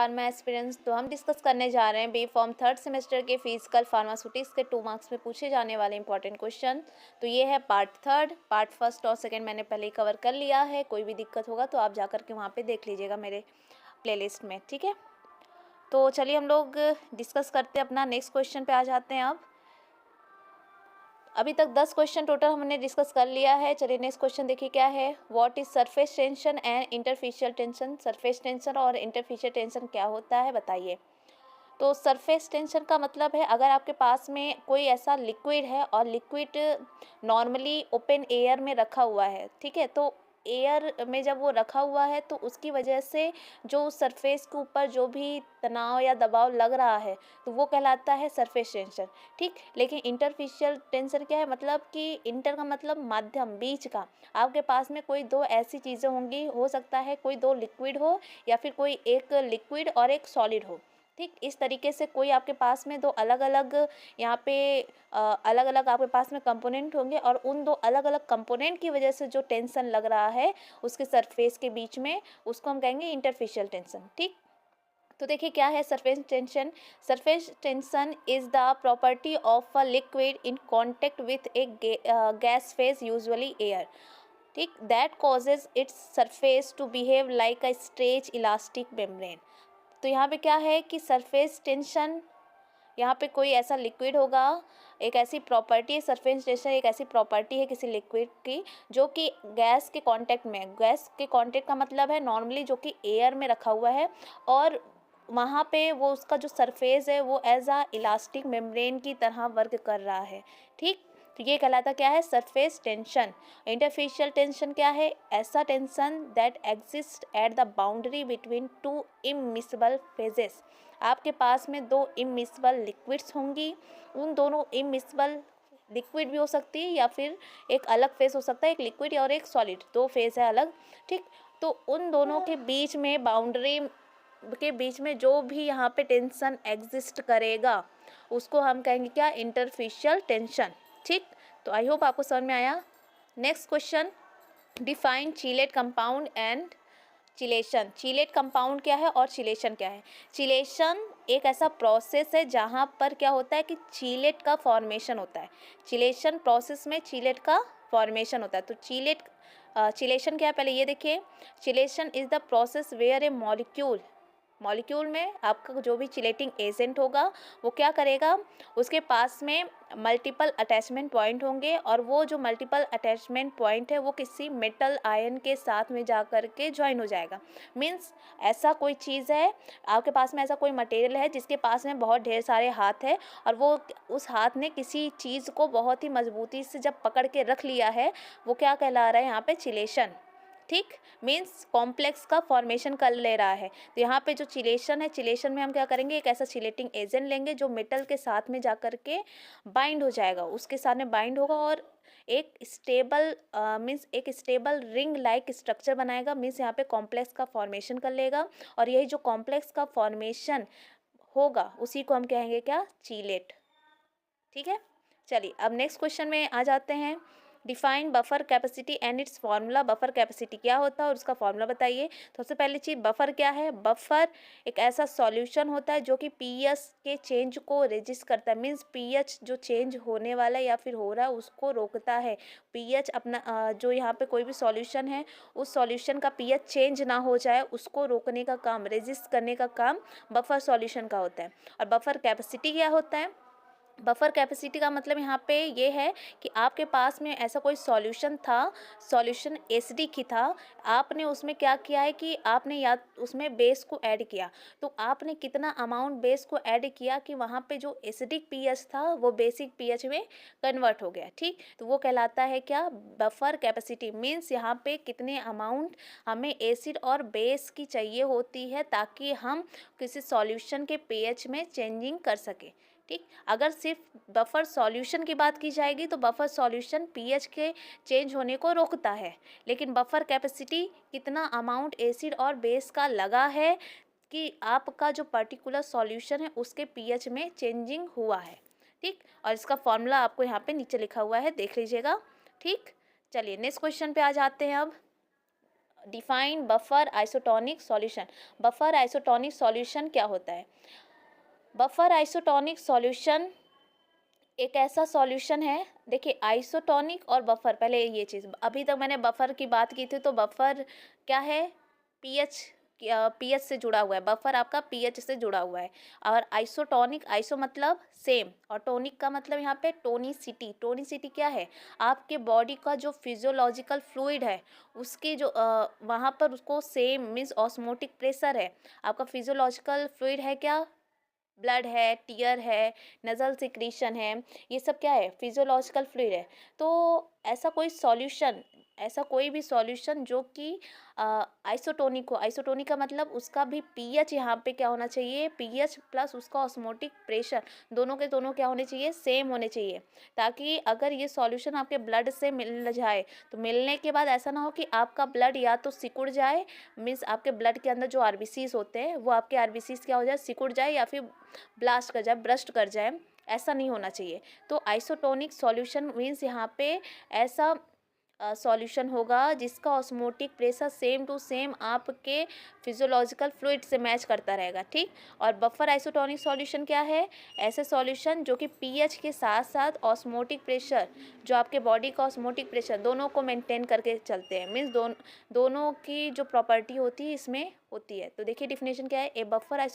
Pharma aspirants. तो हम discuss करने जा रहे हैं बी फॉर्म थर्ड सेमेस्टर के फिजिकल फार्मास्यूटिक्स के 2 मार्क्स में पूछे जाने वाले इंपॉर्टेंट क्वेश्चन। तो ये है पार्ट थर्ड। पार्ट फर्स्ट और सेकंड मैंने पहले ही कवर कर लिया है। कोई भी दिक्कत होगा तो आप जाकर के वहाँ पे देख लीजिएगा मेरे प्लेलिस्ट में, ठीक है। तो चलिए हम लोग डिस्कस करते हैं, अपना नेक्स्ट क्वेश्चन पे आ जाते हैं। अब अभी तक 10 क्वेश्चन टोटल हमने डिस्कस कर लिया है। चलिए नेक्स्ट क्वेश्चन देखिए क्या है। What is surface tension and interfacial tension. Surface tension और इंटरफेशियल टेंशन क्या होता है बताइए। तो सरफेस टेंशन का मतलब है अगर आपके पास में कोई ऐसा लिक्विड है और लिक्विड नॉर्मली ओपन एयर में रखा हुआ है, ठीक है, तो एयर में जब वो रखा हुआ है तो उसकी वजह से जो सरफेस के ऊपर जो भी तनाव या दबाव लग रहा है तो वो कहलाता है सरफेस टेंशन, ठीक। लेकिन इंटरफेशियल टेंशन क्या है, मतलब कि इंटर का मतलब माध्यम, बीच का। आपके पास में कोई दो ऐसी चीज़ें होंगी, हो सकता है कोई दो लिक्विड हो या फिर कोई एक लिक्विड और एक सॉलिड हो, ठीक। इस तरीके से कोई आपके पास में दो अलग अलग यहाँ पे अलग अलग आपके पास में कंपोनेंट होंगे और उन दो अलग अलग कंपोनेंट की वजह से जो टेंशन लग रहा है उसके सरफेस के बीच में, उसको हम कहेंगे इंटरफेशियल टेंशन, ठीक। तो देखिए क्या है surface tension. Surface tension is the property of a liquid in contact with a gas phase usually air, ठीक, that causes its surface to behave like a stretch elastic membrane. तो यहाँ पे क्या है कि सरफेस टेंशन, यहाँ पे कोई ऐसा लिक्विड होगा, एक ऐसी प्रॉपर्टी है, सरफेस टेंशन एक ऐसी प्रॉपर्टी है किसी लिक्विड की जो कि गैस के कांटेक्ट में, गैस के कांटेक्ट का मतलब है नॉर्मली जो कि एयर में रखा हुआ है और वहाँ पे वो उसका जो सरफेस है वो एज आ इलास्टिक मेम्ब्रेन की तरह वर्क कर रहा है, ठीक। तो ये कहलाता क्या है, सरफेस टेंशन। इंटरफेशियल टेंशन क्या है, ऐसा tension that exist at the boundary between two immiscible phases. आपके पास में दो इमिसिबल लिक्विड्स होंगी, उन दोनों इमिसिबल लिक्विड भी हो सकती है या फिर एक अलग फेस हो सकता है, एक लिक्विड और एक सॉलिड, दो फेस है अलग, ठीक। तो उन दोनों के बीच में, बाउंड्री के बीच में जो भी यहाँ पे टेंशन एग्जिस्ट करेगा उसको हम कहेंगे क्या, इंटरफेशियल टेंशन, ठीक। तो आई होप आपको समझ में आया। Next question, define चीलेट compound and chelation. चीलेट compound क्या है और चिलेशन क्या है। चिलेशन एक ऐसा प्रोसेस है जहाँ पर क्या होता है कि चीलेट का फॉर्मेशन होता है। चिलेशन प्रोसेस में चीलेट का फॉर्मेशन होता है। तो चिलेशन क्या है पहले ये देखिए। Chelation is the process where a molecule में आपका जो भी चिलेटिंग एजेंट होगा वो क्या करेगा, उसके पास में मल्टीपल अटैचमेंट पॉइंट होंगे और वो जो मल्टीपल अटैचमेंट पॉइंट है वो किसी मेटल आयन के साथ में जा कर के ज्वाइन हो जाएगा। मीन्स ऐसा कोई चीज़ है, आपके पास में ऐसा कोई मटेरियल है जिसके पास में बहुत ढेर सारे हाथ है और वो उस हाथ ने किसी चीज़ को बहुत ही मजबूती से जब पकड़ के रख लिया है, वो क्या कहला रहा है यहाँ पे, चिलेशन, ठीक। मीन्स कॉम्प्लेक्स का फॉर्मेशन कर ले रहा है। तो यहाँ पे जो चिलेशन है, चिलेशन में हम क्या करेंगे, एक ऐसा चिलेटिंग एजेंट लेंगे जो मेटल के साथ में जा कर के बाइंड हो जाएगा, उसके साथ में बाइंड होगा और एक स्टेबल मीन्स एक स्टेबल रिंग लाइक स्ट्रक्चर बनाएगा। मीन्स यहाँ पे कॉम्प्लेक्स का फॉर्मेशन कर लेगा और यही जो कॉम्प्लेक्स का फॉर्मेशन होगा उसी को हम कहेंगे क्या, चीलेट, ठीक है। चलिए अब नेक्स्ट क्वेश्चन में आ जाते हैं। Define buffer capacity and it's formula. Buffer capacity क्या होता है और उसका फार्मूला बताइए। तो सबसे पहली चीज़, बफर क्या है। बफर एक ऐसा सॉल्यूशन होता है जो कि पीएच के चेंज को रेजिस्ट करता है। मीन्स पीएच जो चेंज होने वाला है या फिर हो रहा है उसको रोकता है। पीएच अपना जो यहाँ पे कोई भी सॉल्यूशन है उस सॉल्यूशन का पीएच चेंज ना हो जाए उसको रोकने का काम, रेजिस्ट करने का काम बफर सॉल्यूशन का होता है। और बफर कैपेसिटी क्या होता है। बफर कैपेसिटी का मतलब यहाँ पे ये है कि आपके पास में ऐसा कोई सॉल्यूशन था, सॉल्यूशन एसिडिक ही था, आपने उसमें क्या किया है कि आपने या उसमें बेस को ऐड किया, तो आपने कितना अमाउंट बेस को ऐड किया कि वहाँ पे जो एसिडिक पीएच था वो बेसिक पीएच में कन्वर्ट हो गया, ठीक। तो वो कहलाता है क्या, बफर कैपेसिटी। मीन्स यहाँ पे कितने अमाउंट हमें एसिड और बेस की चाहिए होती है ताकि हम किसी सॉल्यूशन के पीएच में चेंजिंग कर सकें, ठीक। अगर सिर्फ बफर सॉल्यूशन की बात की जाएगी तो बफर सॉल्यूशन पीएच के चेंज होने को रोकता है, लेकिन बफर कैपेसिटी कितना अमाउंट एसिड और बेस का लगा है कि आपका जो पर्टिकुलर सॉल्यूशन है उसके पीएच में चेंजिंग हुआ है, ठीक। और इसका फॉर्मूला आपको यहाँ पे नीचे लिखा हुआ है, देख लीजिएगा, ठीक। चलिए नेक्स्ट क्वेश्चन पे आ जाते हैं। अब define buffer isotonic solution. Buffer isotonic solution क्या होता है? बफर आइसोटोनिक सॉल्यूशन एक ऐसा सॉल्यूशन है, देखिए आइसोटोनिक और बफर, पहले ये चीज़, अभी तक मैंने बफर की बात की थी, तो बफर क्या है? पीएच, पीएच से जुड़ा हुआ है, बफर आपका पीएच से जुड़ा हुआ है। और आइसोटोनिक, आइसो मतलब सेम, और टोनिक का मतलब यहाँ पे टोनिसिटी। टोनिसिटी क्या है? आपके बॉडी का जो फिजियोलॉजिकल फ्लूइड है उसकी जो वहाँ पर उसको सेम मीन्स ऑस्मोटिक प्रेशर है। आपका फिजियोलॉजिकल फ्लूइड है क्या? ब्लड है, टीयर है, नज़ल सिक्रीशन है, ये सब क्या है? फिजियोलॉजिकल फ्लूइड है। तो ऐसा कोई सॉल्यूशन, ऐसा कोई भी सॉल्यूशन जो कि आइसोटोनिक हो, आइसोटोनिक का मतलब उसका भी पीएच यहाँ पे क्या होना चाहिए? पीएच प्लस उसका ऑस्मोटिक प्रेशर, दोनों के दोनों क्या होने चाहिए? सेम होने चाहिए, ताकि अगर ये सॉल्यूशन आपके ब्लड से मिल जाए तो मिलने के बाद ऐसा ना हो कि आपका ब्लड या तो सिकुड़ जाए, मीन्स आपके ब्लड के अंदर जो आरबीसीज होते हैं वो आपके आरबीसीज क्या हो जाए? सिकुड़ जाए, या फिर ब्लास्ट कर जाए, ब्रस्ट कर जाए, ऐसा नहीं होना चाहिए। तो आइसोटोनिक सॉल्यूशन मीन्स यहाँ पे ऐसा सॉल्यूशन होगा जिसका osmotic pressure same to same आपके फिजियोलॉजिकल फ्लूइड से मैच करता रहेगा, ठीक। और बफर आइसोटोनिक सॉल्यूशन क्या है? ऐसे सॉल्यूशन जो कि पीएच के साथ साथ ऑस्मोटिक प्रेशर, जो आपके बॉडी का ऑस्मोटिक प्रेशर, दोनों को मेंटेन करके चलते हैं, मीन्स दोनों की जो प्रॉपर्टी होती है इसमें होती है। तो देखिए डिफिनेशन क्या है? ए buffer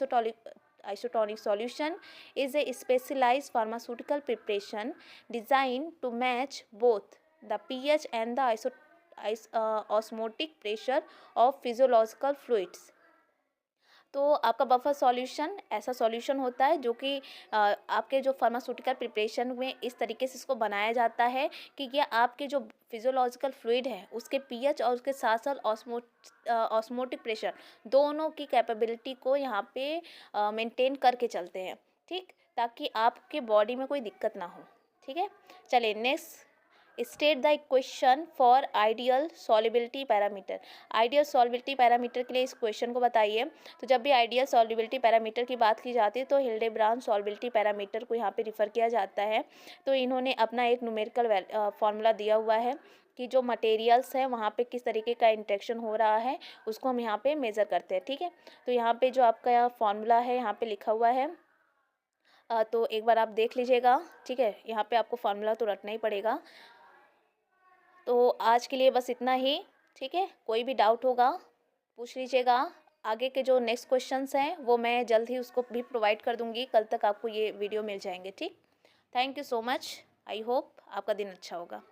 isotonic solution is a specialized pharmaceutical preparation designed to match both the pH and the osmotic pressure of physiological fluids। तो आपका बफर सॉल्यूशन ऐसा सॉल्यूशन होता है जो कि आपके जो फार्मास्यूटिकल प्रिपरेशन में इस तरीके से इसको बनाया जाता है कि ये आपके जो फिजियोलॉजिकल फ्लूइड है उसके पीएच और उसके साथ साथ ऑस्मोटिक प्रेशर, दोनों की कैपेबिलिटी को यहाँ पे मेंटेन करके चलते हैं, ठीक, ताकि आपके बॉडी में कोई दिक्कत ना हो, ठीक है। चलिए next, state the equation for ideal solubility parameter. Ideal solubility parameter के लिए इस क्वेश्चन को बताइए। तो जब भी आइडियल सॉल्युबिलिटी पैरामीटर की बात की जाती है तो हिल्डेब्रांड सॉल्युबिलिटी पैरामीटर को यहाँ पे रिफ़र किया जाता है। तो इन्होंने अपना एक न्यूमेरिकल फार्मूला दिया हुआ है कि जो मटेरियल्स हैं वहाँ पे किस तरीके का इंटरेक्शन हो रहा है उसको हम यहाँ पे मेज़र करते हैं, ठीक है। तो यहाँ पे जो आपका फार्मूला है यहाँ पे लिखा हुआ है, तो एक बार आप देख लीजिएगा, ठीक है। यहाँ पे आपको फार्मूला तो रटना ही पड़ेगा। तो आज के लिए बस इतना ही, ठीक है। कोई भी डाउट होगा पूछ लीजिएगा। आगे के जो नेक्स्ट क्वेश्चंस हैं वो मैं जल्द ही उसको भी प्रोवाइड कर दूंगी, कल तक आपको ये वीडियो मिल जाएंगे, ठीक। Thank you so much. I hope आपका दिन अच्छा होगा।